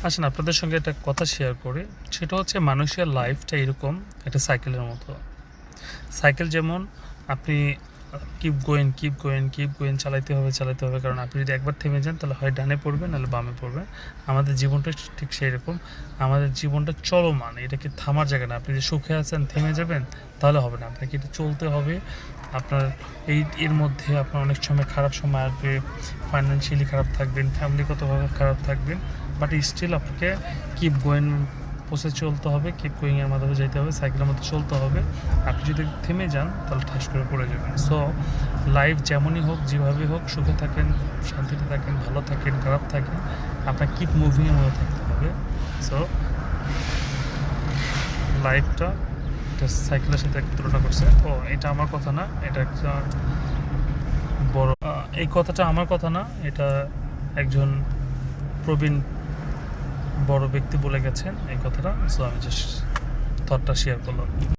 আসেন আপনাদের সঙ্গে একটা কথা শেয়ার করি। সেটা হচ্ছে মানুষের লাইফটা এরকম একটা সাইকেলের মতো। সাইকেল যেমন আপনি keep going, keep going, keep going চালাইতে হবে, চালাতে হবে। কারণ আপনি যদি একবার থেমে যান তাহলে হয় ডানে পড়বেন নাহলে বামে পড়বেন। আমাদের জীবনটা ঠিক সেইরকম। আমাদের জীবনটা চলমান। এটা কি থামার জায়গা না। আপনি যে সুখে আছেন থেমে যাবেন তাহলে হবে না। আপনাকে এটা চলতে হবে। আপনার এর মধ্যে আপনার অনেক সময় খারাপ সময় আসবে। ফাইন্যান্সিয়ালি খারাপ থাকবেন, ফ্যামিলিগতভাবে খারাপ থাকবেন। বাট স্টিল আপনাকে কিপ গোয়িং প্রসেস চলতে হবে, কিপ গোয়িংয়ের মাধ্যমে যেতে হবে, সাইকেলের মধ্যে চলতে হবে। আপনি যদি থেমে যান তাহলে ঠাস করে পড়ে যাবেন। সো লাইফ যেমনই হোক, যেভাবেই হোক, সুখে থাকেন, শান্তিতে থাকেন, ভালো থাকেন, খারাপ থাকেন, আপনার কিপ মুভিংয়ের মধ্যে থাকতে হবে। সো লাইফটা একটা সাইকেলের সাথে তুলনা করছে। ও এটা আমার কথা না, এটা একটা বড় এই কথাটা আমার কথা না, এটা একজন প্রবীণ বড় ব্যক্তি বলে গেছেন এই কথাটা। সো আমি জাস্ট থটটা শেয়ার করলাম।